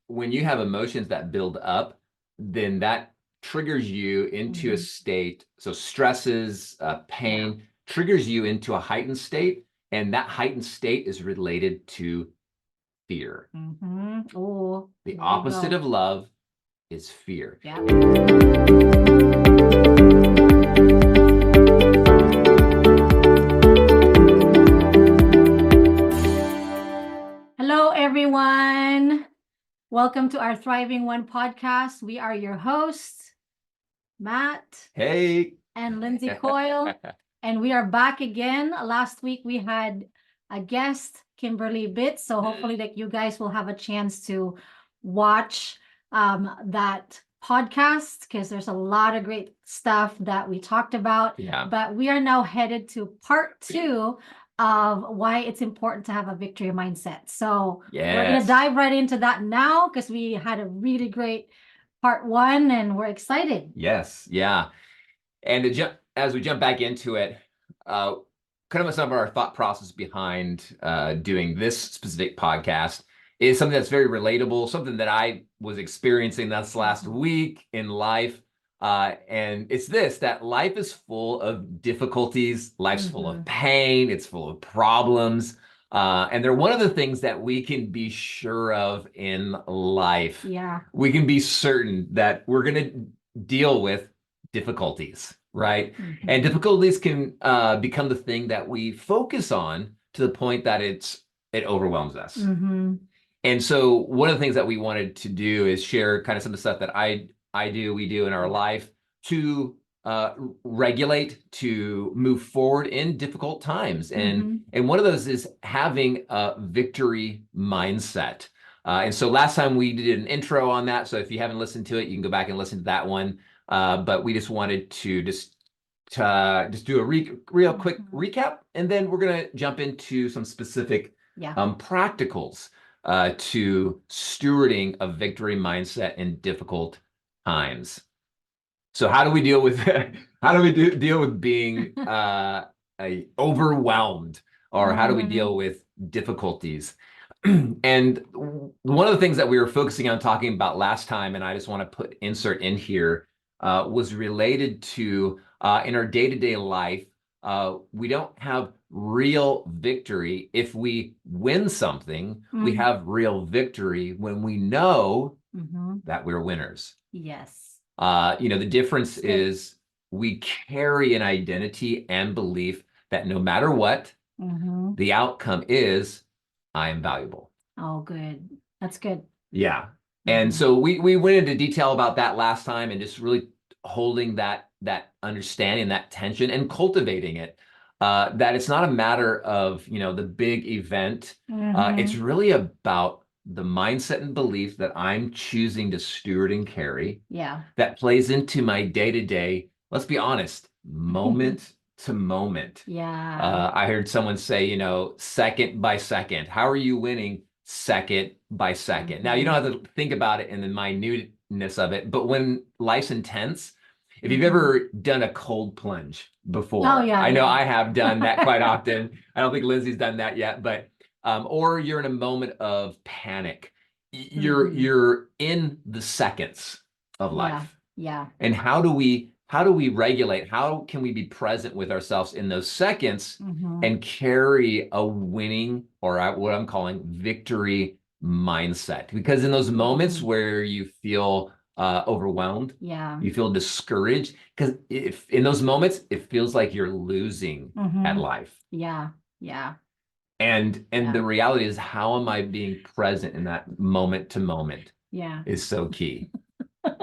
when you have emotions that build up, then that triggers you into a state. So stresses, pain triggers you into a heightened state, and that heightened state is related to fear. Oh, the opposite of love is fear. Yeah. Hello, everyone. Welcome to our Thriving One podcast. We are your hosts, Matt. Hey. And Lindsay Coyle. And we are back again. Last week we had a guest, Kimberly Bitts. So hopefully that you guys will have a chance to watch that podcast, because there's a lot of great stuff that we talked about. Yeah. But we are now headed to part 2 of why it's important to have a victory mindset. So we're going to dive right into that now, because we had a really great part 1 and we're excited. Yes. Yeah. And as we jump back into it, kind of some of our thought process behind doing this specific podcast is something that's very relatable, something that I was experiencing this last week in life. And it's that life is full of difficulties, life's full of pain, it's full of problems. And they're one of the things that we can be sure of in life. Yeah. We can be certain that we're going to deal with difficulties, right? And difficulties can become the thing that we focus on to the point that it overwhelms us. And so one of the things that we wanted to do is share kind of some of the stuff that we do in our life to regulate, to move forward in difficult times. And one of those is having a victory mindset. And so last time we did an intro on that. So if you haven't listened to it, you can go back and listen to that one. But we just wanted to just do a real quick recap, and then we're going to jump into some specific practicals to stewarding a victory mindset in difficult times. So how do we deal with deal with being overwhelmed, or how do we deal with difficulties? And one of the things that we were focusing on talking about last time, and I just want to insert in here, was related to in our day-to-day life, we don't have real victory if we win something. We have real victory when we know that we're winners. Yes. The difference is we carry an identity and belief that no matter what, the outcome is, I am valuable. Oh, good. That's good. Yeah. And so we went into detail about that last time, and just really holding that understanding, that tension, and cultivating it, that it's not a matter of, the big event. It's really about the mindset and belief that I'm choosing to steward and carry. Yeah. That plays into my day-to-day, let's be honest, moment to moment. Yeah. I heard someone say, second by second. How are you winning? Second by second. Now, you don't have to think about it in the minuteness of it, but when life's intense, if you've ever done a cold plunge before, I know I have done that quite often. I don't think Lindsay's done that yet, but or you're in a moment of panic. You're in the seconds of life. Yeah. And how do we regulate? How can we be present with ourselves in those seconds and carry a winning, or what I'm calling victory mindset? Because in those moments where you feel overwhelmed, you feel discouraged, because if in those moments it feels like you're losing at life. Yeah. And the reality is, how am I being present in that moment to moment? Is so key.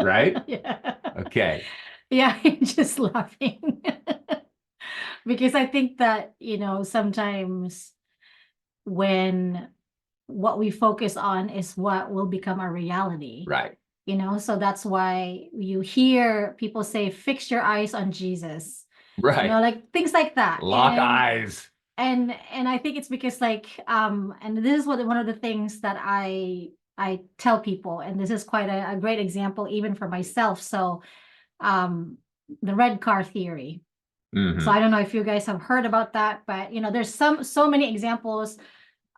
Right? Yeah. Okay. Yeah, I'm just laughing because I think that, sometimes when what we focus on is what will become our reality. Right. So that's why you hear people say, fix your eyes on Jesus. Right. Like things like that. Lock eyes. And I think it's because and this is one of the things that I tell people, and this is quite a great example even for myself. So the red car theory. So I don't know if you guys have heard about that, but there's so many examples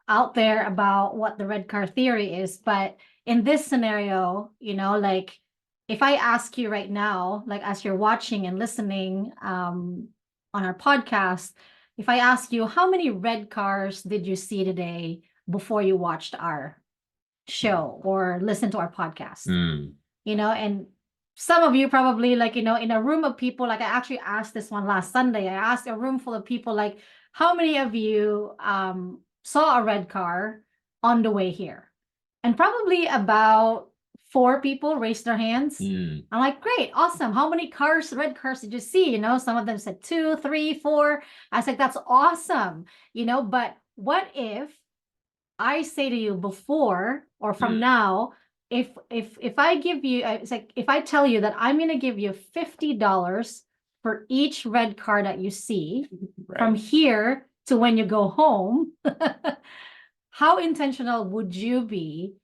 out there about what the red car theory is. But in this scenario, you know, like if I ask you right now, like as you're watching and listening on our podcast, if I ask you how many red cars did you see today before you watched our show or listened to our podcast? You know, and some of you probably, like, you know, in a room of people, like I actually asked this one last Sunday. I asked a room full of people, like, how many of you saw a red car on the way here? And probably about 4 people raised their hands. I'm like, great, awesome. How many cars, red cars did you see? You know, some of them said 2, 3, 4. I was like, that's awesome. You know, but what if I say to you before or from now, if I give you, it's like if I tell you that I'm going to give you $50 for each red car that you see from here to when you go home, how intentional would you be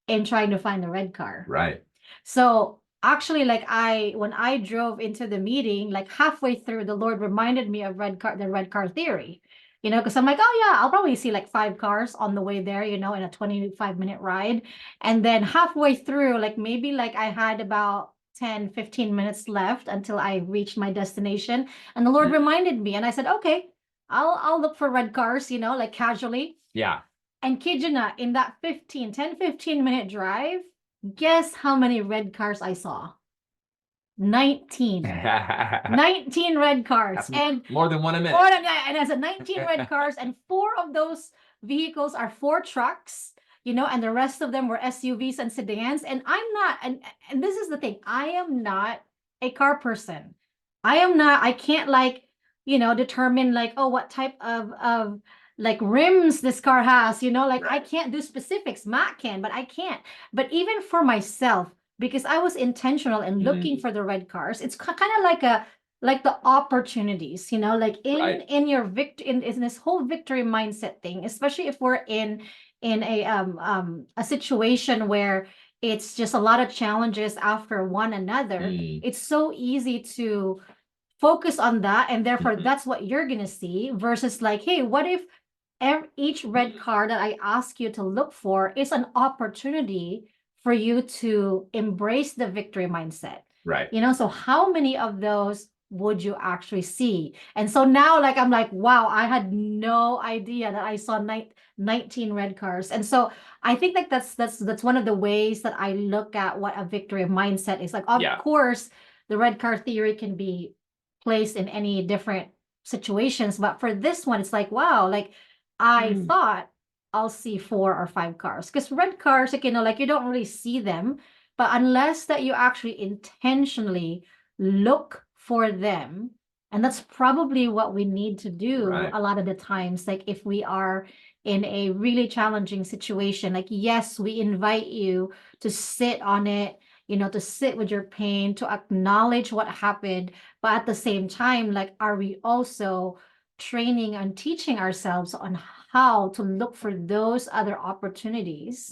in trying to find the red car? Right. So actually, like when I drove into the meeting, like halfway through, the Lord reminded me of the red car theory, you know, because I'm like, oh yeah, I'll probably see like 5 cars on the way there, you know, in a 25-minute ride. And then halfway through, like maybe like I had about 10, 15 minutes left until I reached my destination. And the Lord reminded me, and I said, okay, I'll look for red cars, you know, like casually. Yeah. And kid you not, in that 15-minute drive, guess how many red cars I saw? 19. 19 red cars. That's and more than one a minute. and as a 19 red cars, and 4 of those vehicles are 4 trucks, you know, and the rest of them were SUVs and sedans. And I'm not, and this is the thing, I am not a car person. I can't like, you know, determine like, oh, what type of like rims this car has, you know, like I can't do specifics. Matt can, but I can't. But even for myself, because I was intentional in looking for the red cars, it's kind of like the opportunities, you know, like in your in this whole victory mindset thing, especially if we're in a situation where it's just a lot of challenges after one another. It's so easy to focus on that, and therefore that's what you're gonna see, versus like, hey, what if each red car that I ask you to look for is an opportunity for you to embrace the victory mindset. Right. You know, so how many of those would you actually see? And so now, like, I'm like, wow, I had no idea that I saw 19 red cars. And so I think like that's one of the ways that I look at what a victory mindset is. Like, of course, the red car theory can be placed in any different situations, but for this one, it's like, wow, like I thought I'll see 4 or 5 cars, because red cars, like, you know, like you don't really see them, but unless that you actually intentionally look for them, and that's probably what we need to do a lot of the times. Like if we are in a really challenging situation, like, yes, we invite you to sit on it, you know, to sit with your pain, to acknowledge what happened, but at the same time, like, are we also training and teaching ourselves on how to look for those other opportunities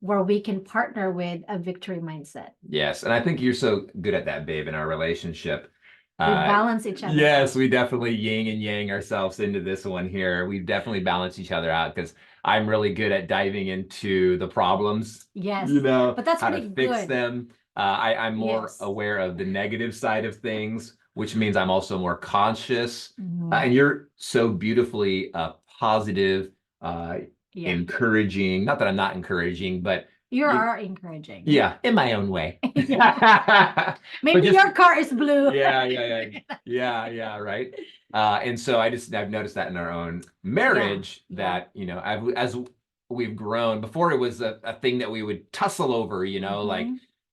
where we can partner with a victory mindset? Yes. And I think you're so good at that, babe, in our relationship. We balance each other. Yes, we definitely yin and yang ourselves into this one here. We definitely balance each other out, because I'm really good at diving into the problems. Yes. You know, but that's how pretty to fix good. them. I'm more aware of the negative side of things, which means I'm also more conscious. And you're so beautifully positive, encouraging. Not that I'm not encouraging, but you are encouraging. Yeah, in my own way. Maybe your car is blue. Yeah, right. And so I've noticed that in our own marriage that, you know, as we've grown, before it was a thing that we would tussle over, you know, like,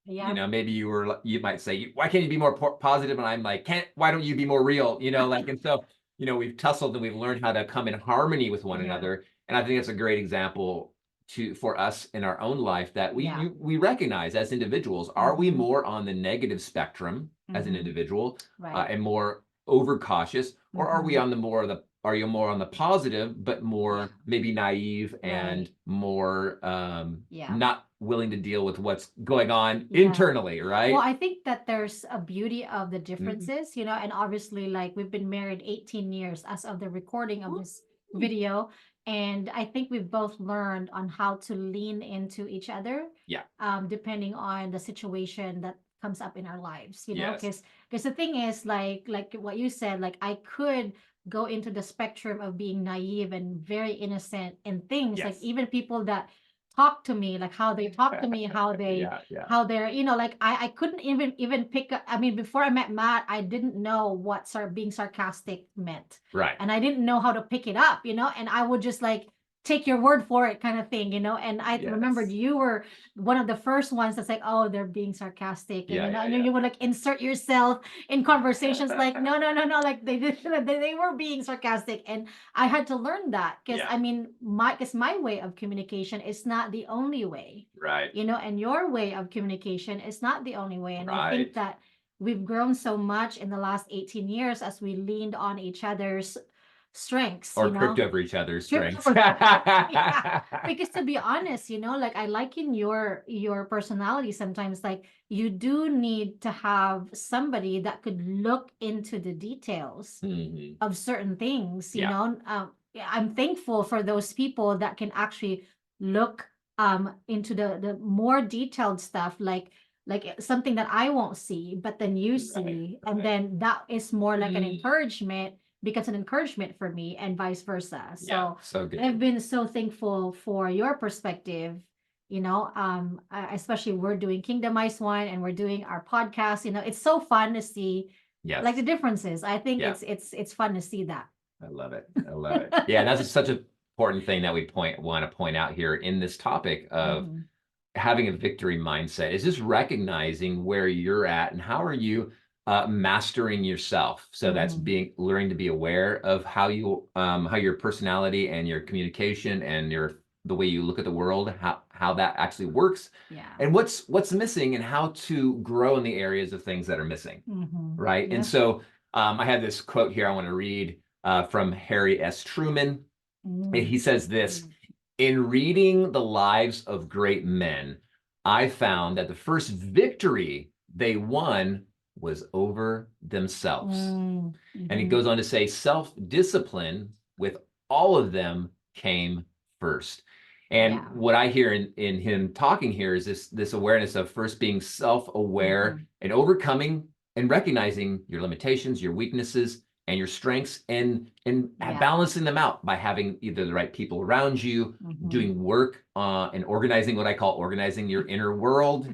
you know, maybe you might say, why can't you be more positive? And I'm like, why don't you be more real? You know, like, and so, you know, we've tussled and we've learned how to come in harmony with one another. And I think that's a great example for us in our own life, that we recognize as individuals, are we more on the negative spectrum as an individual and more overcautious, or are we on are you more on the positive, but more maybe naive and more not willing to deal with what's going on internally, right? Well, I think that there's a beauty of the differences, you know, and obviously, like, we've been married 18 years as of the recording of this video. And I think we've both learned on how to lean into each other. Yeah. Depending on the situation that comes up in our lives, Yes. because the thing is, like what you said, like I could go into the spectrum of being naive and very innocent in things, like Yes. even people that talk to me, like how they talk to me, how they Yeah. how they're, like I couldn't even pick up. I mean, before I met Matt, I didn't know what being sarcastic meant. Right. And I didn't know how to pick it up, and I would just like take your word for it kind of thing, and I remembered Yes. you were one of the first ones that's like, oh, they're being sarcastic, and Yeah. and you would like insert yourself in conversations like, no, like they did, they were being sarcastic, and I had to learn that, because Yeah. I mean, my way of communication is not the only way, Right. and your way of communication is not the only way, and I think Right. that we've grown so much in the last 18 years as we leaned on each other's strengths, Or tripped over each other's Tripped strengths. over yeah. Because to be honest, like I like in your personality sometimes, like you do need to have somebody that could look into the details Mhm. of certain things, Yeah. I'm thankful for those people that can actually look into the more detailed stuff, like something that I won't see, but then you see, and right. then that is more like an Mm. encouragement, becomes an encouragement for me, and vice versa. Yeah. So So good. I've been so thankful for your perspective, especially we're doing Kingdomize One and we're doing our podcast, it's so fun to see Yes. like the differences. I think Yeah. it's fun to see that. I love it. I love it. Yeah, that's such an important thing that we want to point out here in this topic of Mhm. having a victory mindset is just recognizing where you're at and how are you mastering yourself. So that's Mhm. learning to be aware of how your personality and your communication and the way you look at the world, how that actually works, Yeah. and what's missing and how to grow in the areas of things that are missing. Mhm. Right. And Yep. so I have this quote here I want to read from Harry S. Truman. He Mm. says this: in reading the lives of great men, I found that the first victory they won was over themselves. Mm. And he Mhm. goes on to say, self-discipline with all of them came first. And Yeah. what I hear in him talking here is this awareness of first being self-aware Mhm. and overcoming and recognizing your limitations, your weaknesses, and your strengths, and Yeah. balancing them out by having either the right people around you, Mhm. doing work and organizing what I call organizing your inner world,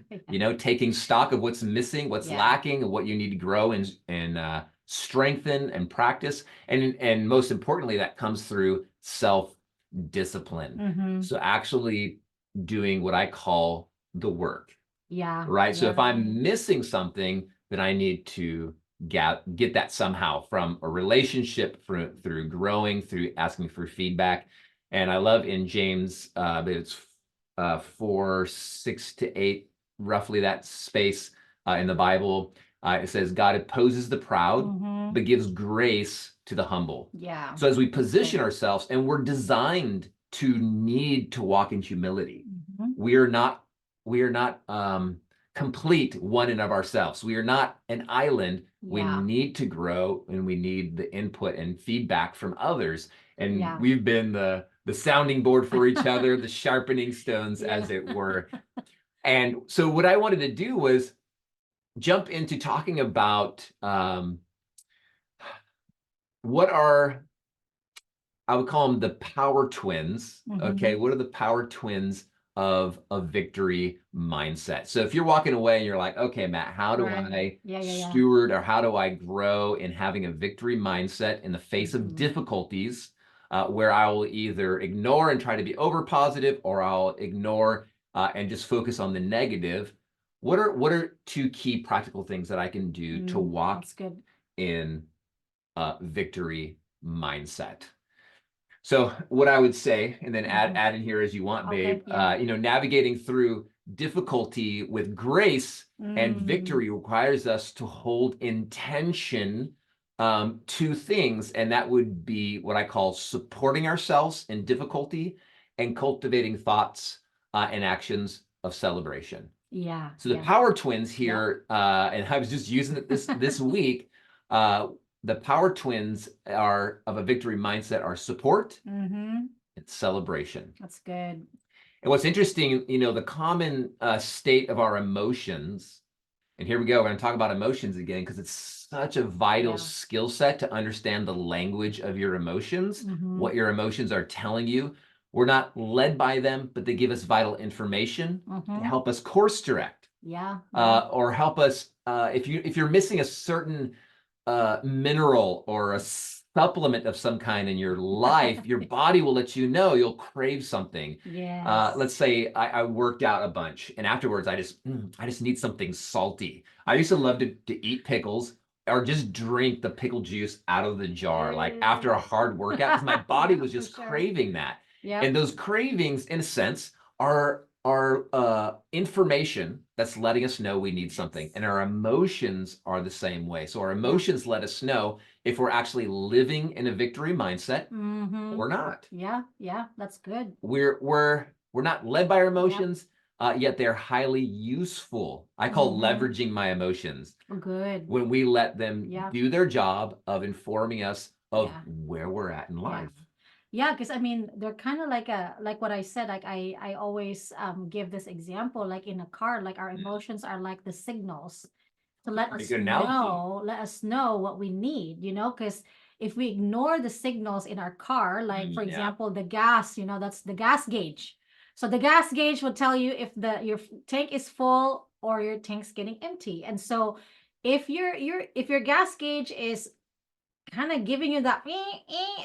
taking stock of what's missing, what's Yeah. lacking, and what you need to grow and strengthen and practice. And most importantly, that comes through self-discipline. Mhm. So actually doing what I call the work. Yeah. Right. So if Yeah. I'm missing something, then I need to get that somehow from a relationship, through growing, through asking for feedback. And I love in James, it's 4:6 to 8, roughly that space in the Bible. It says, God opposes the proud, Mhm. but gives grace to the humble. Yeah. So as we That's position good. ourselves, and we're designed to need to walk in humility, Mhm. we are not complete one in of ourselves. We are not an island. We Yeah. need to grow, and we need the input and feedback from others. And Yeah. we've been the sounding board for each other, the sharpening stones, as Yeah. it were. And so what I wanted to do was jump into talking about what are, I would call them the power twins. Okay. Mhm. What are the power twins of a victory mindset? So if you're walking away and you're like, okay, Matt, how do Right. I Yeah. steward, or how do I grow in having a victory mindset in the face of Mhm. difficulties, where I will either ignore and try to be over positive, or I'll ignore and just focus on the negative? What are two key practical things that I can do to walk That's good. in victory mindset? So what I would say, and then add in here as you want, Okay. babe, Yeah. navigating through difficulty with grace and Mm. victory requires us to hold intention to things, and that would be what I call supporting ourselves in difficulty and cultivating thoughts and actions of celebration. Yeah. So the Yeah. power twins Yep. here, and I was just using it this week. Uh, the power twins are of a victory mindset are support Mhm. It's celebration. That's good. And what's interesting, the common state of our emotions, and here we go, we're going to talk about emotions again, because it's such a vital skill set to understand the language of your emotions, what your emotions are telling you. We're not led by them, but they give us vital information to help us course direct. Or help us, if you're missing a certain mineral or a supplement of some kind in your life, your body will let you know. You'll crave something. Let's say I worked out a bunch, and afterwards I just need something salty. I used to love to eat pickles or just drink the pickle juice out of the jar, like after a hard workout, because my body was just craving that. And those cravings, in a sense, are information that's letting us know we need something. And our emotions are the same way. So our emotions let us know if we're actually living in a victory mindset or not. Yeah, that's good. We're not led by our emotions, yet they're highly useful. I call leveraging my emotions. Good. When we let them do their job of informing us of where we're at in life. Yeah, because I mean, they're kind of like what I said, like I always give this example, like in a car, like our emotions are like the signals to let us know what we need, because if we ignore the signals in our car, like for example, the gas, that's the gas gauge. So the gas gauge will tell you if your tank is full or your tank's getting empty. And so if your gas gauge is kind of giving you that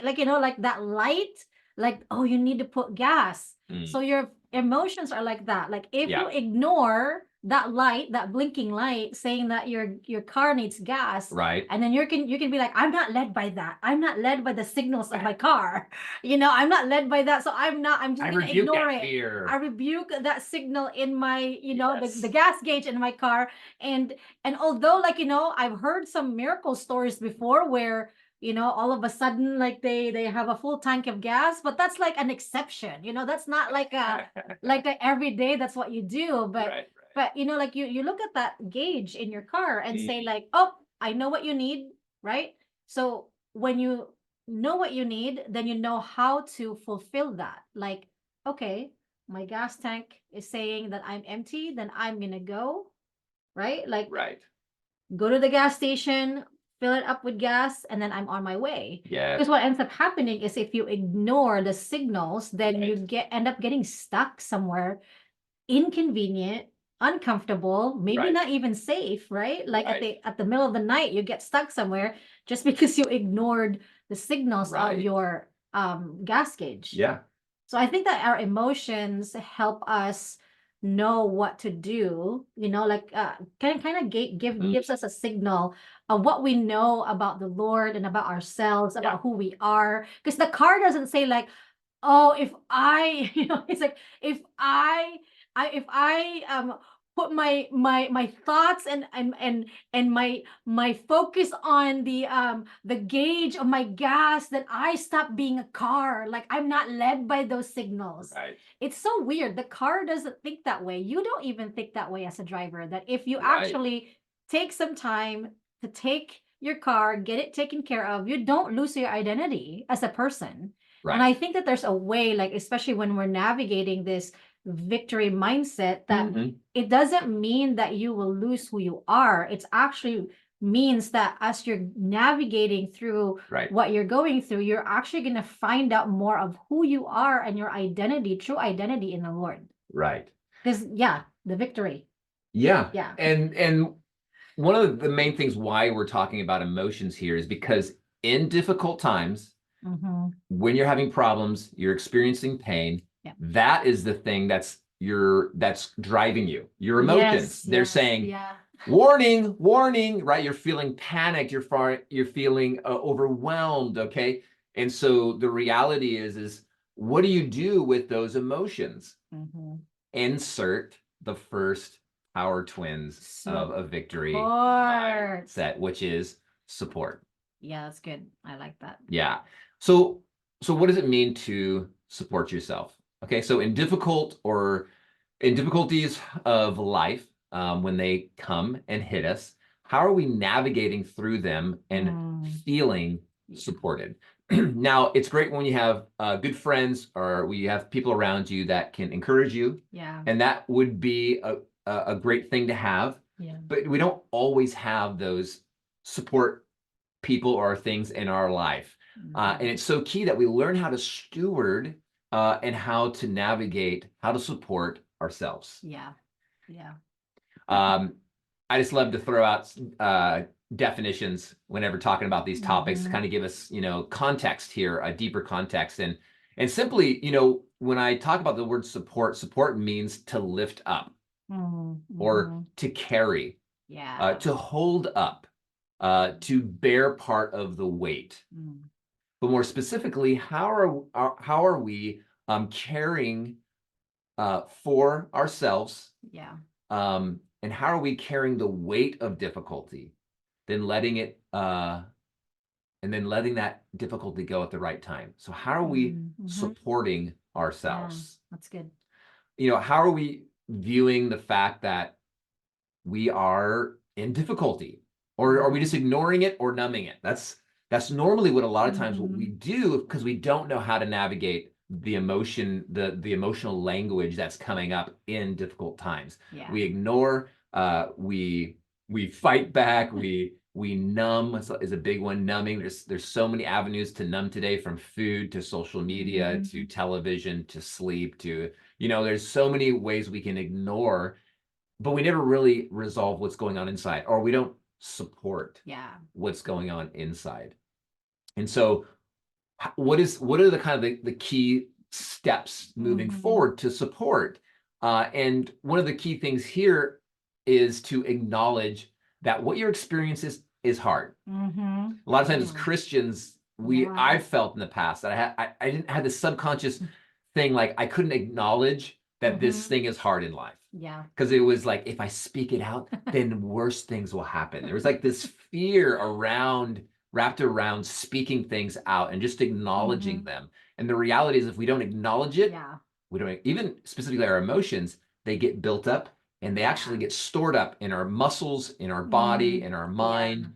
like like that light, like, oh, you need to put gas. So your emotions are like that. Like if you ignore that light, that blinking light saying that your car needs gas, and then you can be like, I'm not led by that. I'm not led by the signals of my car. I'm not led by that. So I'm just gonna ignore it. I rebuke that signal in my the gas gauge in my car. And although, like, I've heard some miracle stories before where all of a sudden, like they have a full tank of gas, but that's like an exception. That's not like a every day that's what you do. But like you look at that gauge in your car and say like, oh, I know what you need, right? So when you know what you need, then you know how to fulfill that. Like, okay, my gas tank is saying that I'm empty, then I'm gonna go, right? Like, go to the gas station, fill it up with gas, and then I'm on my way. Because what ends up happening is if you ignore the signals, then you end up getting stuck somewhere inconvenient, uncomfortable, maybe not even safe, right? Like at the middle of the night, you get stuck somewhere just because you ignored the signals of your gas gauge. So I think that our emotions help us know what to do, like kind of gives us a signal of what we know about the Lord and about ourselves, about who we are. Because the car doesn't say like, oh, if I, it's like if I put my thoughts and my focus on the gauge of my gas, that I stop being a car. Like I'm not led by those signals. It's so weird. The car doesn't think that way. You don't even think that way as a driver, that if you actually take some time to take your car, get it taken care of, you don't lose your identity as a person. And I think that there's a way, like, especially when we're navigating this victory mindset, that it doesn't mean that you will lose who you are. It's actually means that as you're navigating through what you're going through, you're actually going to find out more of who you are and your identity, true identity in the Lord. Because the victory. And one of the main things why we're talking about emotions here is because in difficult times, when you're having problems, you're experiencing pain, that is the thing that's driving you. Your emotions. They're saying, warning, warning, right? You're feeling panicked. You're feeling overwhelmed. Okay. And so the reality is what do you do with those emotions? Insert the first power twins of a victory mindset, which is support. Yeah, that's good. I like that. So what does it mean to support yourself? Okay, so in difficulties of life, when they come and hit us, how are we navigating through them and feeling supported? Now, it's great when you have good friends or we have people around you that can encourage you, Yeah. and that would be a great thing to have. Yeah. But we don't always have those support people or things in our life. And it's so key that we learn how to steward and how to navigate, how to support ourselves. Yeah. Yeah. I just love to throw out definitions whenever talking about these topics to kind of give us, context here, a deeper context. And simply, when I talk about the word support, support means to lift up or to carry, Yeah. to hold up, to bear part of the weight. But more specifically, how are we caring for ourselves? Yeah. And how are we carrying the weight of difficulty, then letting that difficulty go at the right time? So how are we supporting ourselves? Yeah, that's good. How are we viewing the fact that we are in difficulty, or are we just ignoring it or numbing it? That's normally what a lot of times what we do, because we don't know how to navigate the emotion, the emotional language that's coming up in difficult times. Yeah. We ignore, we fight back, we numb is a big one. Numbing. There's so many avenues to numb today, from food to social media to television to sleep to, there's so many ways we can ignore, but we never really resolve what's going on inside, or we don't support what's going on inside. And so what are the kind of the key steps moving forward to support? And one of the key things here is to acknowledge that what your experience is hard. A lot of times as Christians, I've felt in the past that I didn't have this subconscious thing, like I couldn't acknowledge that this thing is hard in life. Yeah. Because it was like, if I speak it out, then worse things will happen. There was like this fear wrapped around speaking things out and just acknowledging them. And the reality is, if we don't acknowledge it, we don't, even specifically our emotions, they get built up and they actually get stored up in our muscles, in our body, in our mind.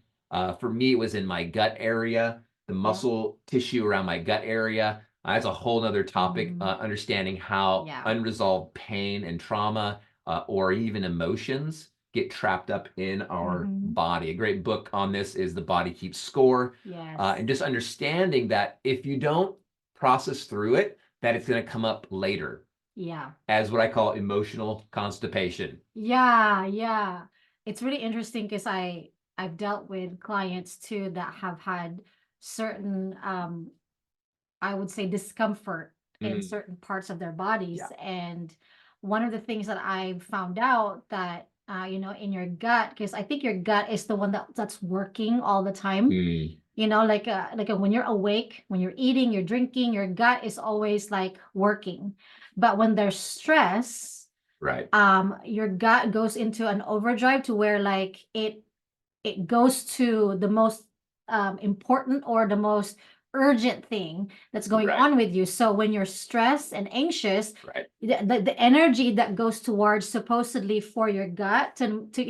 For me, it was in my gut area, the muscle tissue around my gut area. That's a whole nother topic, understanding how unresolved pain and trauma or even emotions get trapped up in our body. A great book on this is The Body Keeps Score. Yes. And just understanding that if you don't process through it, that it's going to come up later. Yeah. As what I call emotional constipation. Yeah, yeah. It's really interesting because I've dealt with clients too that have had certain I would say discomfort in certain parts of their bodies. And one of the things that I've found out that in your gut, because I think your gut is the one that's working all the time. Like when you're awake, when you're eating, you're drinking, your gut is always like working. But when there's stress, right, your gut goes into an overdrive to where like it goes to the most important or the most urgent thing that's going on with you. So when you're stressed and anxious, the energy that goes towards supposedly for your gut to for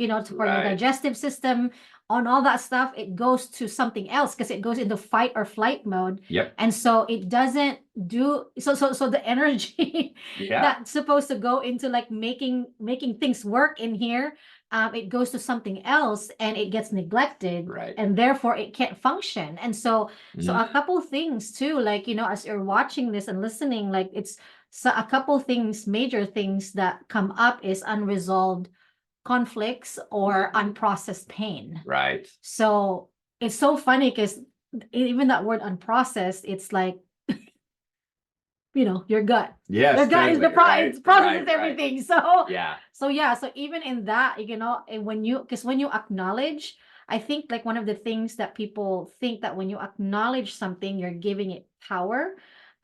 your digestive system, on all that stuff, it goes to something else because it goes into fight or flight mode. And so it doesn't do so the energy that's supposed to go into like making things work in here, it goes to something else and it gets neglected, and therefore it can't function. And so a couple things too, like as you're watching this and listening, like it's a couple things, major things that come up is unresolved conflicts or unprocessed pain. So it's so funny because even that word unprocessed, it's like your gut. Yes, your gut is the processes everything. So yeah. So even in that, and when you acknowledge, I think like one of the things that people think that when you acknowledge something, you're giving it power.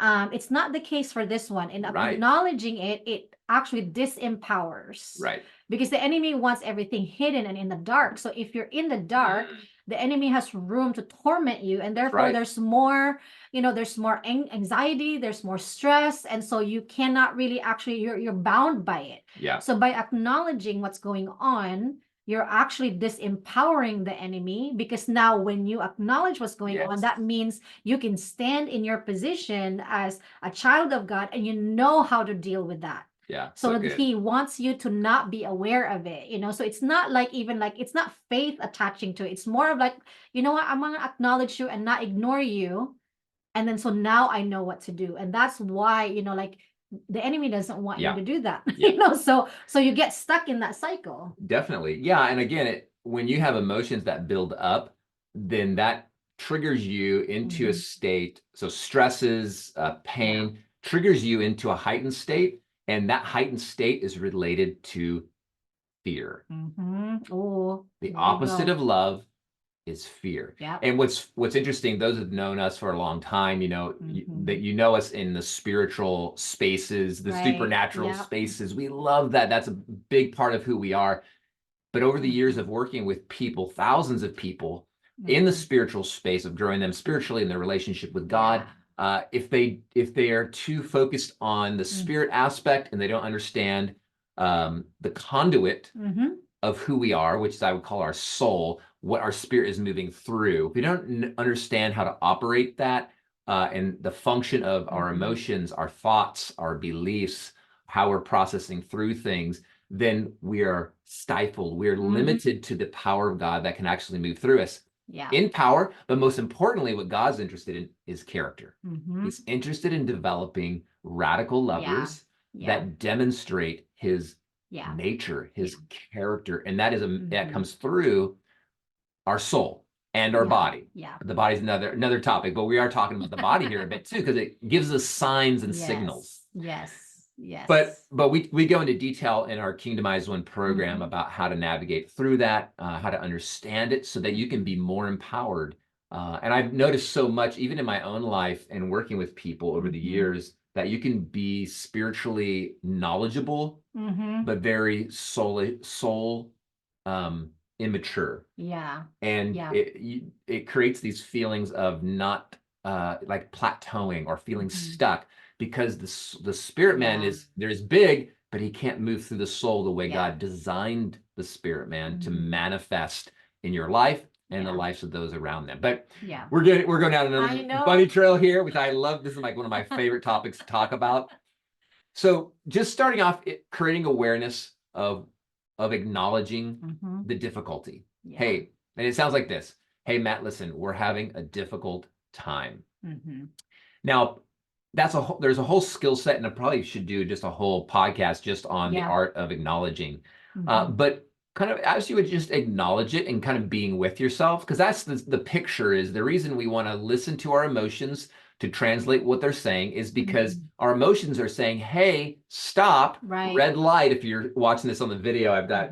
It's not the case for this one. In acknowledging it, it actually disempowers. Because the enemy wants everything hidden and in the dark. So if you're in the dark, the enemy has room to torment you, and therefore there's more, there's more anxiety, there's more stress, and so you cannot really actually you're bound by it. So by acknowledging what's going on, you're actually disempowering the enemy, because now when you acknowledge what's going on, Yes. that means you can stand in your position as a child of God and you know how to deal with that. Yeah. So good. he wants you to not be aware of it, you know. So it's not like, even like, it's not faith attaching to it. It's more of like, you know what, I'm gonna acknowledge you and not ignore you. And then so now I know what to do. And that's why, you know, like, the enemy doesn't want Yeah. you to do that. Yeah. You know, so you get stuck in that cycle. Definitely. Yeah. And again, when you have emotions that build up, then that triggers you into a Mhm. state. So stresses, pain triggers you into a heightened state. And that heightened state is related to fear. Oh, The there you opposite go. of love is fear. Yeah. And what's interesting, those who've known us for a long time, you know, that Mhm. you know us in the spiritual spaces, the Right. supernatural Yep. spaces. We love that. That's a big part of who we are. But over the years of working with people, thousands of people in the Mhm. spiritual space of growing them spiritually in their relationship with God, Yeah. if they are too focused on the spirit aspect and they don't understand the conduit Mhm. of who we are, which is I would call our soul, what our spirit is moving through. If we don't understand how to operate that and the function of our emotions, our thoughts, our beliefs, how we're processing through things, then we are stifled. We're limited to the power of God that can actually move through us Yeah. in power. But most importantly, what God's interested in is character. Mhm. He's interested in developing radical lovers Yeah. that demonstrate his Yeah. nature, his character, and that is that Mhm. comes through our soul and our Yeah. body. Yeah. The body's another topic, but we are talking about the body here a bit too, because it gives us signs and signals. Yes. Yes. But we go into detail in our Kingdomized One program about how to navigate through that, how to understand it so that you can be more empowered. And I've noticed so much, even in my own life and working with people over the years, that you can be spiritually knowledgeable, but very soul immature. Yeah. And Yeah. it creates these feelings of not like plateauing or feeling stuck because the spirit man is there's big, but he can't move through the soul the way God designed the spirit man to manifest in your life and the lives of those around them. But Yeah. we're going down I another know. funny trail here, which I love. This is like one of my favorite topics to talk about. So just starting off, creating awareness of acknowledging the difficulty. Yeah. Hey, and it sounds like this. Hey, Matt, listen, we're having a difficult time. Now, there's a whole skill set, and I probably should do just a whole podcast just on the art of acknowledging. But kind of as you would just acknowledge it and kind of being with yourself, because that's the picture is the reason we want to listen to our emotions to translate what they're saying is because our emotions are saying, hey, stop, Right. red light. If you're watching this on the video, I've got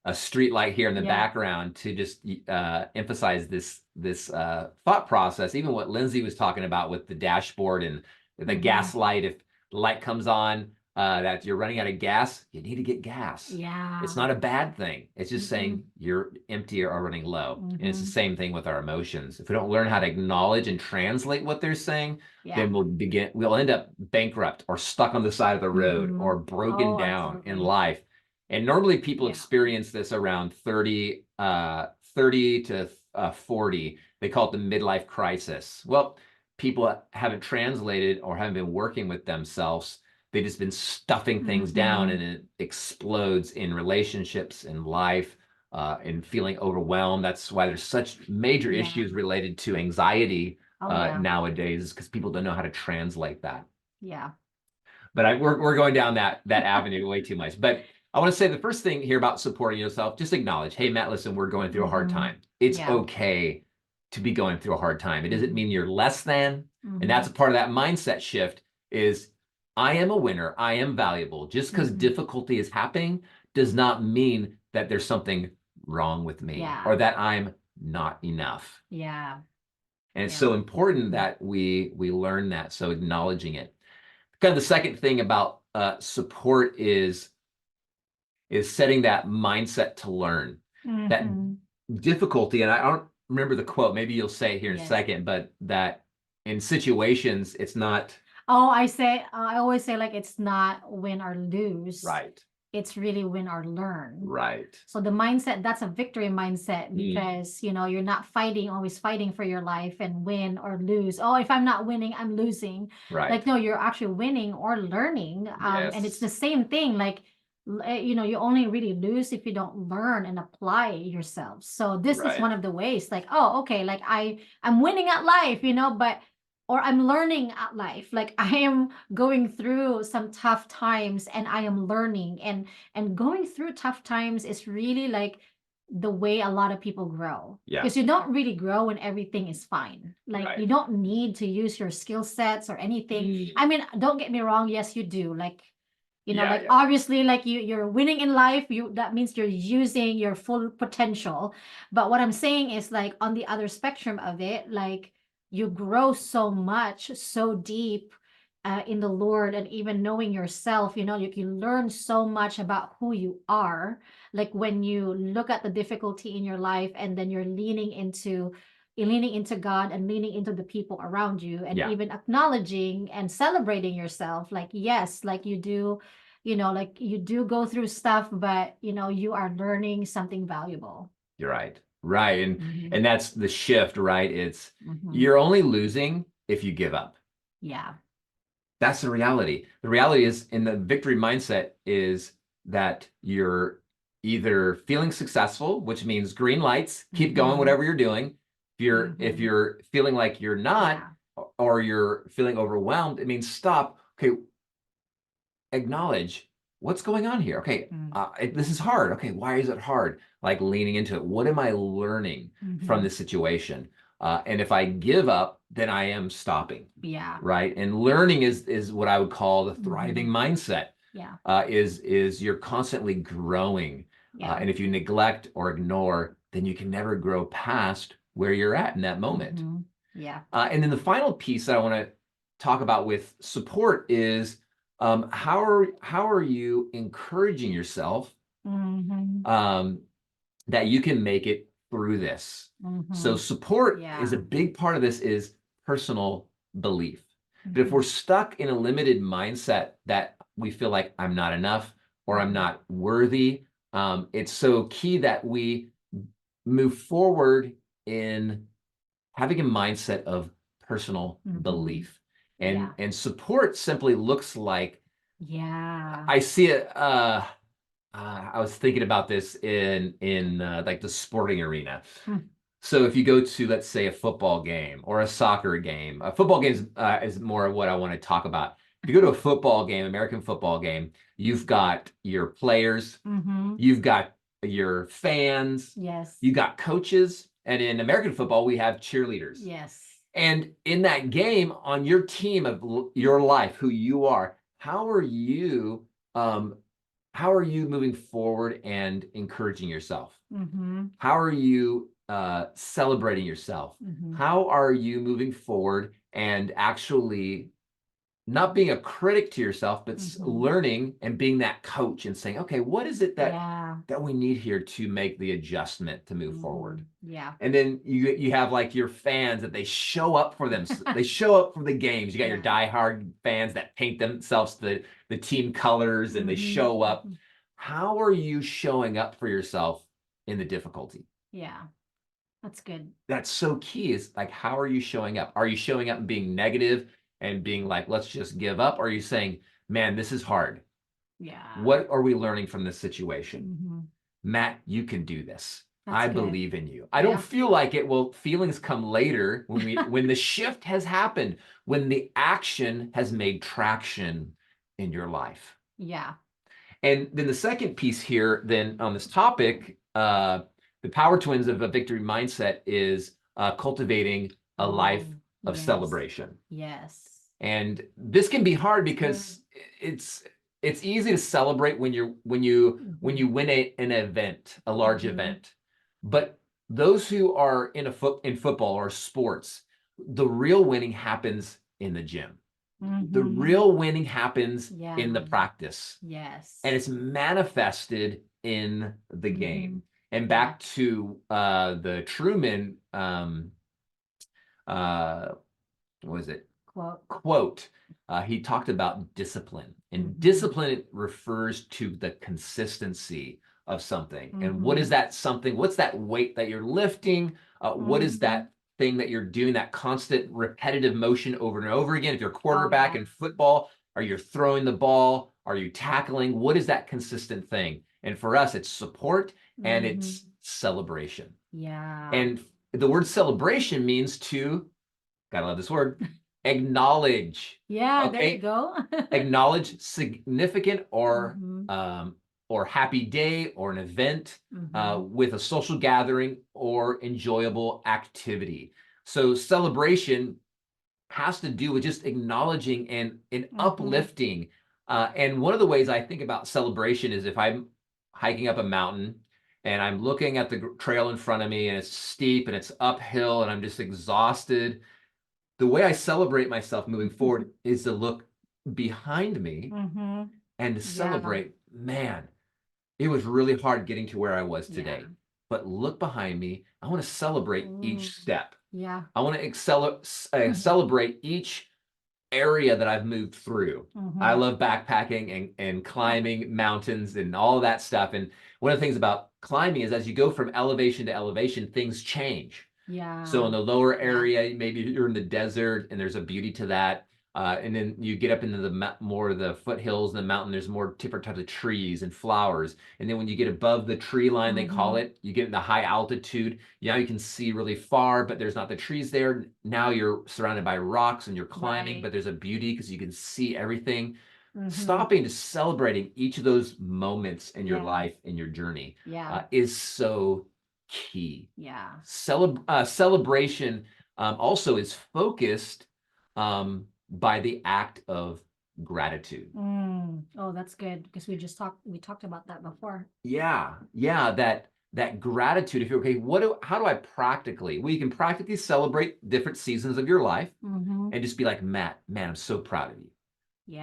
a street light here in the background to just emphasize this thought process. Even what Lindsay was talking about with the dashboard and the gas light. If the light comes on that you're running out of gas, you need to get gas. Yeah. It's not a bad thing. It's just saying you're empty or running low. And it's the same thing with our emotions. If we don't learn how to acknowledge and translate what they're saying, then we'll end up bankrupt or stuck on the side of the road or broken down in life. And normally people experience this around 30 to 40. They call it the midlife crisis. Well, people haven't translated or haven't been working with themselves. They've just been stuffing things down and it explodes in relationships, in life, and feeling overwhelmed. That's why there's such major issues related to anxiety nowadays, because people don't know how to translate that. Yeah. But we're going down that avenue way too much. But I want to say the first thing here about supporting yourself, just acknowledge, hey, Matt, listen, we're going through a hard time. It's okay to be going through a hard time. It doesn't mean you're less than. And that's a part of that mindset shift is I am a winner. I am valuable. Just because difficulty is happening does not mean that there's something wrong with me or that I'm not enough. Yeah. And it's so important that we learn that. So acknowledging it. Kind of the second thing about support is setting that mindset to learn that difficulty. And I don't remember the quote. Maybe you'll say it here in a second, but that in situations, it's not. Oh, I always say like, it's not win or lose. Right. it's really win or learn. Right. So the mindset, that's a victory mindset, because you know, you're not always fighting for your life and win or lose. Oh, if I'm not winning, I'm losing. Right. Like, no, you're actually winning or learning. And it's the same thing. Like, you know, you only really lose if you don't learn and apply yourself. So this is one of the ways, like, oh, okay, like I'm winning at life, you know, but or I'm learning at life. Like, I am going through some tough times and I am learning, and going through tough times is really like the way a lot of people grow. Yeah. Because you don't really grow when everything is fine. Like, you don't need to use your skill sets or anything. I mean, don't get me wrong, yes, you do. Like, you know, like obviously, like you're winning in life, that means you're using your full potential. But what I'm saying is, like, on the other spectrum of it, like, you grow so much, so deep in the Lord, and even knowing yourself, you know, you can learn so much about who you are. Like, when you look at the difficulty in your life, and then you're leaning into God and leaning into the people around you, and even acknowledging and celebrating yourself. Like, yes, like you do, you know, like you do go through stuff, but you know, you are learning something valuable. You're right. Right. And that's the shift, right? It's you're only losing if you give up. Yeah. That's the reality. The reality is, in the victory mindset, is that you're either feeling successful, which means green lights, keep going, whatever you're doing. If you're feeling like you're not, or you're feeling overwhelmed, it means stop. Okay, acknowledge what's going on here. Okay, this is hard. Okay, why is it hard? Like, leaning into it. What am I learning from this situation? And if I give up, then I am stopping. Yeah. Right. And learning is what I would call the thriving mindset. Yeah. Is you're constantly growing. And if you neglect or ignore, then you can never grow past where you're at in that moment. Yeah. And then the final piece that I want to talk about with support is, how are you encouraging yourself that you can make it through this? So support is a big part of this, is personal belief. But if we're stuck in a limited mindset that we feel like I'm not enough or I'm not worthy, it's so key that we move forward in having a mindset of personal belief. And support simply looks like, I see it. I was thinking about this in like the sporting arena. So if you go to, let's say, a football game or a soccer game, a football game is more of what I want to talk about. If you go to a football game, American football game, you've got your players, you've got your fans, you've got coaches, and in American football, we have cheerleaders. And in that game, on your team of your life, who you are, how are you moving forward and encouraging yourself? How are you celebrating yourself? How are you moving forward and actually not being a critic to yourself, but learning and being that coach and saying, okay, what is it that we need here to make the adjustment to move forward? And then you have like your fans that they show up for them. They show up for the games. You got your diehard fans that paint themselves the team colors and they show up. How are you showing up for yourself in the difficulty? Yeah. That's good. That's so key, is like, how are you showing up? Are you showing up and being negative and being like, let's just give up? Or are you saying, man, this is hard. Yeah. What are we learning from this situation? Matt, you can do this. I believe in you. I don't feel like it. Well, feelings come later when the shift has happened, when the action has made traction in your life. Yeah. And then the second piece here, then, on this topic, the power twins of a victory mindset is cultivating a life of celebration. Yes. And this can be hard because it's easy to celebrate when you win an event, a large event. But those who are in football or sports, the real winning happens in the gym. The real winning happens in the practice. Yes. And it's manifested in the game. And back to the Truman, what was it? quote. He talked about discipline, and Mhm. discipline refers to the consistency of something. And what is Mhm. that something? What's that weight that you're lifting? What is Mhm. that thing that you're doing, that constant repetitive motion over and over again? If you're a Oh, quarterback yeah. in football, are you throwing the ball? Are you tackling? What is that consistent thing? And for us, it's support and it's Mhm. celebration. Yeah. And the word celebration means to, gotta love this word, acknowledge. Yeah, there you Okay, go. acknowledge significant Mhm. or happy day or an event Mhm. with a social gathering or enjoyable activity. So celebration has to do with just acknowledging and Mhm. uplifting. And one of the ways I think about celebration is if I'm hiking up a mountain and I'm looking at the trail in front of me and it's steep and it's uphill and I'm just exhausted, the way I celebrate myself moving forward is to look behind me Mhm. and to Yeah. celebrate, man, it was really hard getting to where I was Yeah. today. But look behind me. I want to celebrate each Ooh. step. Yeah. I want to celebrate each area that I've moved through. I Mhm. love backpacking and climbing mountains and all that stuff. And one of the things about climbing is as you go from elevation to elevation, things change. So in Yeah. the lower Yeah. area, maybe you're in the desert and there's a beauty to that. And then you get up into the more of the foothills and the mountain, there's more different types of trees and flowers. And then when you get above the tree line, they call Mhm. it, you get into high altitude. Now you can see really far, but there's not the trees there. Now you're surrounded by rocks and you're climbing, Right. but there's a beauty because you can see everything. Mhm. Stopping to celebrating each of those moments in your Yeah. life, in your journey, Yeah. is so key. Yeah. Celebration also is focused by the act of gratitude. Oh, that's good because we talked about that before. Yeah, that gratitude. If you're okay, how do I practically? Well, you can practically celebrate different seasons of your life Mhm. and just be like, Matt, man, I'm so proud of you.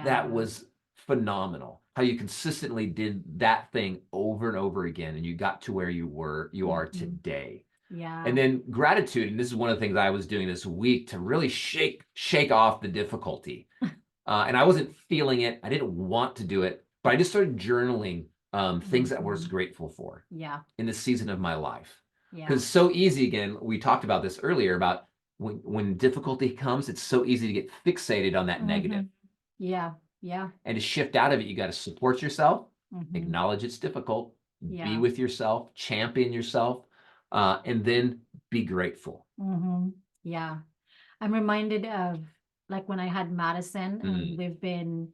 That Yeah. was phenomenal. How you consistently did that thing over and over again, and you got to where you are Mhm. today. And Yeah. then gratitude, and this is one of the things I was doing this week to really shake off the difficulty. And I wasn't feeling it. I didn't want to do it, but I just started journaling things that I was Mhm. grateful for Yeah. in the season of my life. Yeah. Because it's so easy, again, we talked about this earlier about when difficulty comes, it's so easy to get fixated on that negative. Mhm. Yeah. Yeah. And to shift out of it, you got to support yourself, Mhm. acknowledge it's difficult, be Yeah. with yourself, champion yourself, and then be grateful. Mhm. Yeah. I'm reminded of like when I had Madison and Mm, we've been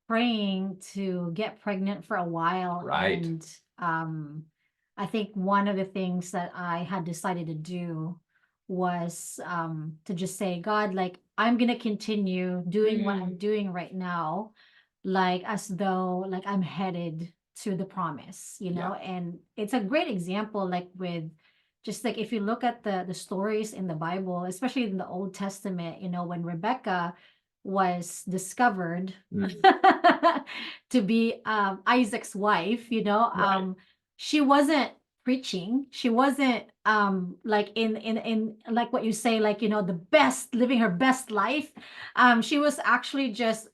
praying to get pregnant for a while right. and I think one of the things that I had decided to do was to just say, God, like I'm gonna continue doing what I'm doing right now, like as though like I'm headed to the promise, you Yeah. know. And it's a great example, like with just like if you look at the stories in the Bible, especially in the Old Testament, you know, when Rebecca was discovered Mm, to be Isaac's wife, you know, right. she wasn't preaching. She wasn't like in like what you say, like, you know, the best, living her best life. She was actually just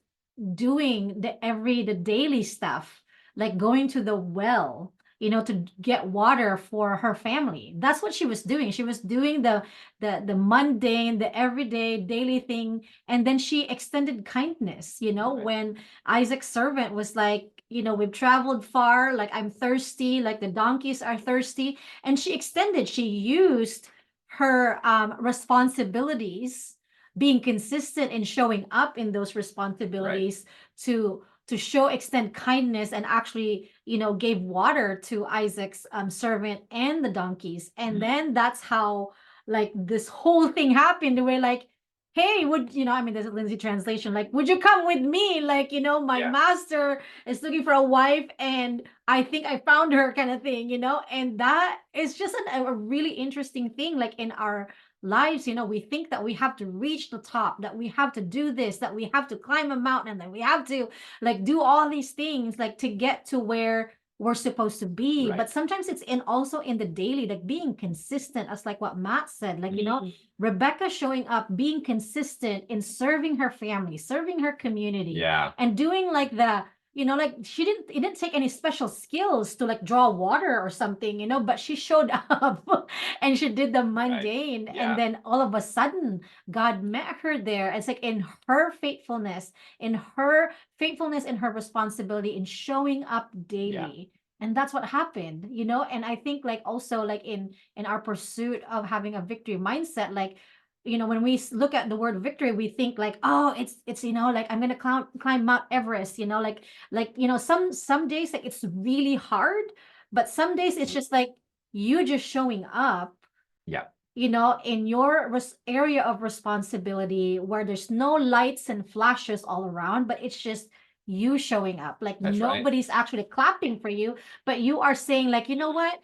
doing the daily stuff, like going to the well, you know, to get water for her family. That's what she was doing. She was doing the mundane, the everyday daily thing. And then she extended kindness, you know, Right. when Isaac's servant was like, you know, we've traveled far, like I'm thirsty, like the donkeys are thirsty. And she used her responsibilities, being consistent in showing up in those Right. responsibilities to show extend kindness, and actually, you know, gave water to Isaac's servant and the donkeys. And then that's how like this whole thing happened, where like, hey, would you know, I mean, there's a Lindsay translation, like, would you come with me, like, you know, my Yeah. master is looking for a wife and I think I found her, kind of thing, you know. And that is just a really interesting thing, like in our lives, you know, we think that we have to reach the top, that we have to do this, that we have to climb a mountain, that we have to like do all these things like to get to where we're supposed to be. Right. But sometimes it's also in the daily, like being consistent, as like what Matt said, like, you know, Rebecca showing up, being consistent in serving her family, serving her community, Yeah. and doing like the, you know, like it didn't take any special skills to like draw water or something, you know, but she showed up and she did the mundane. Yeah. And then all of a sudden, God met her there. It's like in her faithfulness, in her responsibility, in showing up daily. And that's what happened, you know. And I think like also like in our pursuit of having a victory mindset, like, you know, when we look at the word victory, we think like, oh, it's you know, like I'm gonna climb Mount Everest, you know, like you know, some days like it's really hard, but some days it's just like you just showing up, Yeah. you know, in your area of responsibility where there's no lights and flashes all around, but it's just you showing up. Like That's right. nobody's actually clapping for you, but you are saying like, you know what?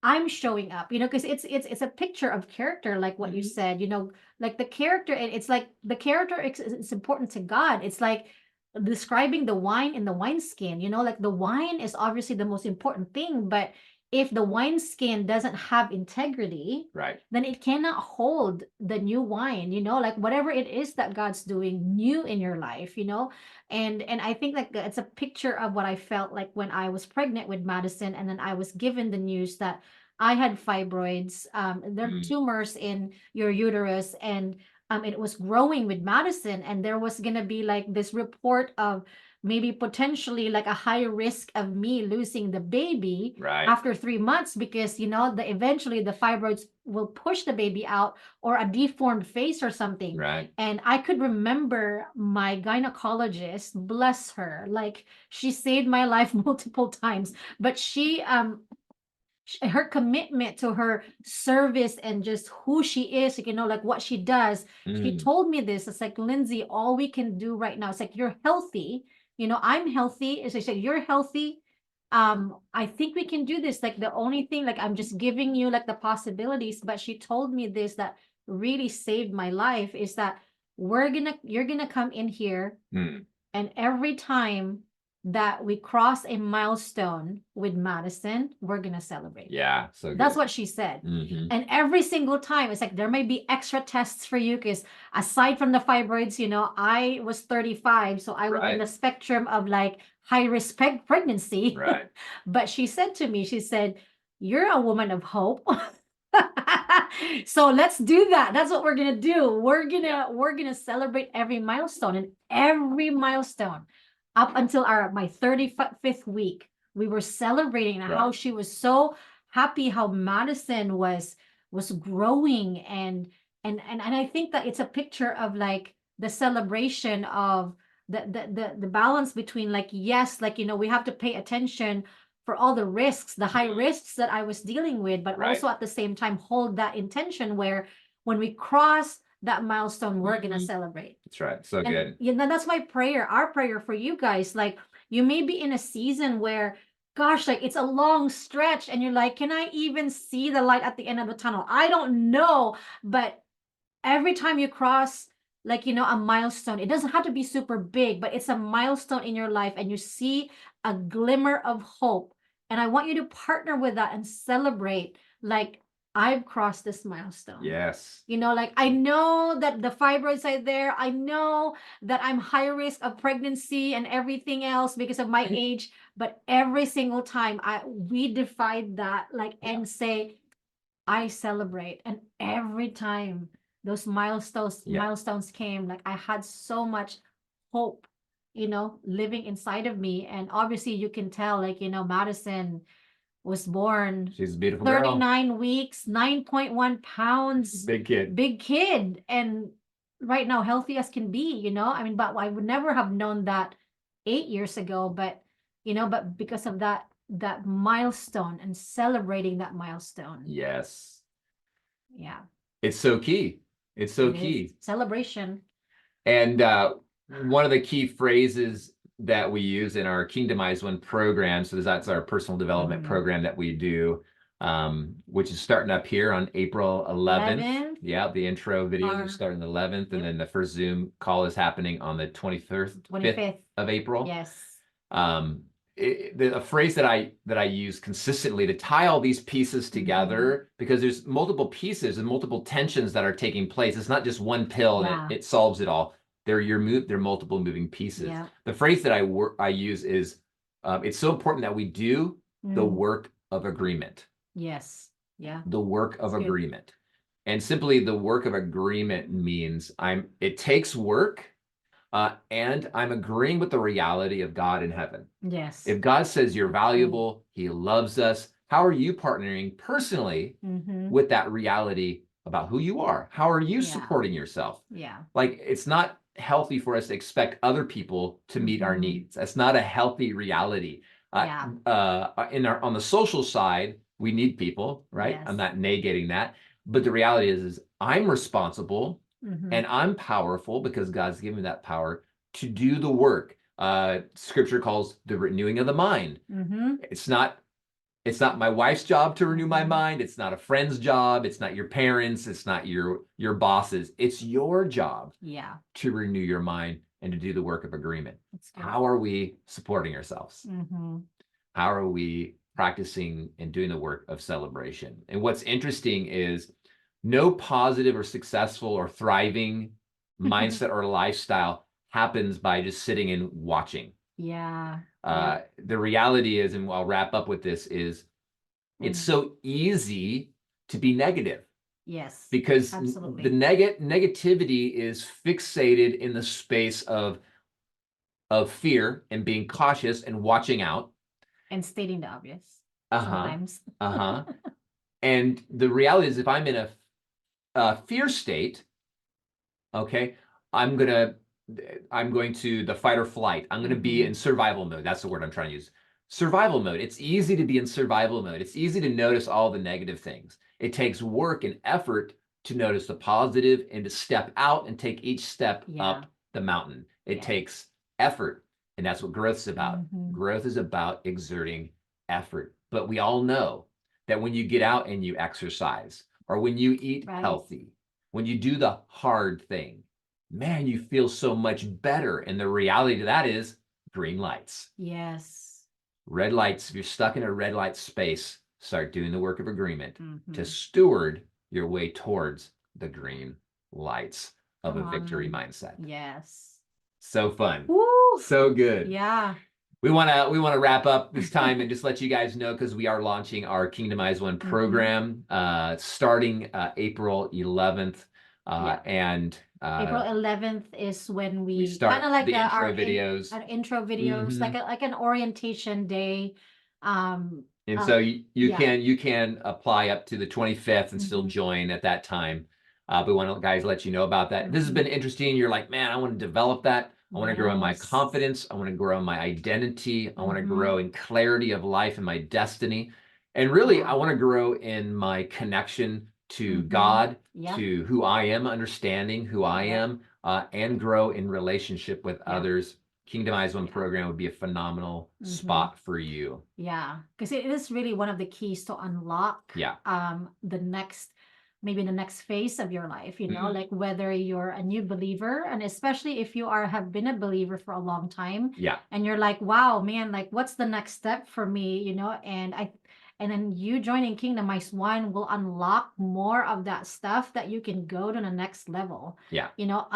I'm showing up, you know, because it's a picture of character, like what you said, you know, like the character, and it's like the character it's important to God. It's like describing the wine in the wineskin, you know, like the wine is obviously the most important thing, but if the wineskin doesn't have integrity, Right. then it cannot hold the new wine, you know, like whatever it is that God's doing new in your life, you know. And I think like it's a picture of what I felt like when I was pregnant with Madison, and then I was given the news that I had fibroids. There are tumors in your uterus, and it was growing with Madison, and there was gonna be like this report of maybe potentially like a high risk of me losing the baby after 3 months, because you know eventually the fibroids will push the baby out, or a deformed face or something. Right. And I could remember my gynecologist, bless her, like she saved my life multiple times, but she her commitment to her service and just who she is, like, you know, like what she does. She told me this. It's like, Lindsay, all we can do right now, it's like, you're healthy. You know, I'm healthy. As I said, you're healthy. I think we can do this. Like the only thing, like I'm just giving you like the possibilities. But she told me this that really saved my life is that you're gonna come in here, and every time that we cross a milestone with Madison, we're gonna celebrate. Yeah. So That's good. what she said. And every single time, it's like there may be extra tests for you, because aside from the fibroids, you know, I was 35, so I was in the spectrum of like high risk pregnancy. Right. But she said to me, she said, "You're a woman of hope." So let's do that. That's what we're gonna do. We're gonna celebrate every milestone, and every milestone up until my 35th week, we were celebrating how she was so happy, how Madison was growing, and I think that it's a picture of like the celebration of the balance between like, yes, like, you know, we have to pay attention for all the risks, the high risks that I was dealing with, but also at the same time hold that intention where when we cross that milestone, we're gonna celebrate. That's right. So good. Yeah, that's my prayer, our prayer for you guys. Like you may be in a season where, gosh, like it's a long stretch, and you're like, can I even see the light at the end of the tunnel? I don't know, but every time you cross, like, you know, a milestone, it doesn't have to be super big, but it's a milestone in your life, and you see a glimmer of hope. And I want you to partner with that and celebrate, like, I've crossed this milestone. Yes. You know, like I know that the fibroids are there. I know that I'm high risk of pregnancy and everything else because of my age. But every single time we defied that, like, and say, I celebrate. And every time those milestones came, like I had so much hope, you know, living inside of me. And obviously you can tell, like, you know, Madison was born She's a beautiful 39 girl. weeks, 9.1 pounds. Big kid. Big kid. And right now, healthy as can be, you know. I mean, but I would never have known that 8 years ago, but, you know, but because of that milestone and celebrating that milestone. Yes. Yeah. It's so key. It's so key. Celebration. And one of the key phrases that we use in our Kingdomize One program, so that's our personal development program that we do, which is starting up here on April 11th. Yeah, the intro videos are starting the 11th, and then the first Zoom call is happening on the 25th of April. Yes. a phrase that I use consistently to tie all these pieces together, because there's multiple pieces and multiple tensions that are taking place. It's not just one pill and it solves it all. They're multiple moving pieces. Yeah. The phrase that I use is, it's so important that we do the work of agreement. Yes. Yeah. The work of That's agreement. And simply the work of agreement means it takes work, and I'm agreeing with the reality of God in heaven. Yes. If God says you're valuable, he loves us, how are you partnering personally with that reality about who you are? How are you supporting yourself? Yeah. Like, it's not healthy for us to expect other people to meet our needs. That's not a healthy reality. On the social side, we need people, right? Yes. I'm not negating that. But the reality is I'm responsible and I'm powerful because God's given me that power to do the work. Scripture calls the renewing of the mind. It's not my wife's job to renew my mind. It's not a friend's job. It's not your parents. It's not your boss's. It's your job to renew your mind and to do the work of agreement. How are we supporting ourselves? How are we practicing and doing the work of celebration? And what's interesting is no positive or successful or thriving mindset or lifestyle happens by just sitting and watching. Yeah. The reality is, and I'll wrap up with this, is it's so easy to be negative. Yes. Because absolutely. the negativity is fixated in the space of fear and being cautious and watching out. And stating the obvious sometimes. And the reality is, if I'm in a fear state, okay, I'm going to the fight or flight. I'm going to be in survival mode. That's the word I'm trying to use. Survival mode. It's easy to be in survival mode. It's easy to notice all the negative things. It takes work and effort to notice the positive and to step out and take each step up the mountain. It takes effort, and that's what growth is about. Growth is about exerting effort. But we all know that when you get out and you exercise, or when you eat healthy, when you do the hard thing, man, you feel so much better. And the reality to that is green lights. Yes. Red lights. If you're stuck in a red light space, start doing the work of agreement to steward your way towards the green lights of a victory mindset. Yes. So fun. Woo! So good. Yeah. We want to wrap up this time and just let you guys know, because we are launching our Kingdomize One program starting April 11th. And April 11th is when we start kind of like the intro our videos. Our intro videos, like an orientation day. And so you can apply up to the 25th and still join at that time. We want to, guys, let you know about that. This has been interesting. You're like, man, I want to develop that. I want to grow in my confidence. I want to grow in my identity. I want to grow in clarity of life and my destiny. And really, I want to grow in my connection to God, to who I am, understanding who I am, and grow in relationship with others. Kingdomize One program would be a phenomenal spot for you. Yeah, because it is really one of the keys to unlock maybe the next phase of your life, you know, like whether you're a new believer, and especially if you have been a believer for a long time, and you're like, wow, man, like what's the next step for me, you know, and then you joining Kingdomize One will unlock more of that stuff that you can go to the next level. Yeah. You know,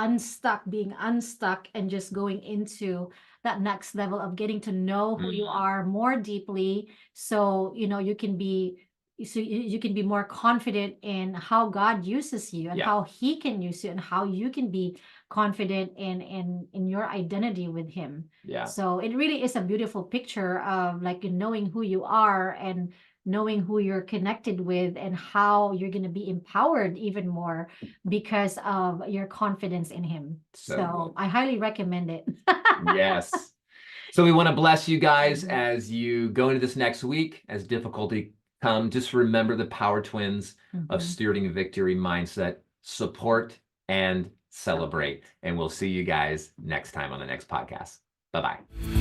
being unstuck and just going into that next level of getting to know who you are more deeply. So, you know, you can be more confident in how God uses you and how he can use you, and how you can be confident in your identity with him. Yeah. So it really is a beautiful picture of like knowing who you are and knowing who you're connected with, and how you're going to be empowered even more because of your confidence in him. So I highly recommend it. Yes. So we want to bless you guys as you go into this next week. As difficulty come, just remember the power twins of stewarding a victory mindset: support and celebrate. And we'll see you guys next time on the next podcast. Bye-bye.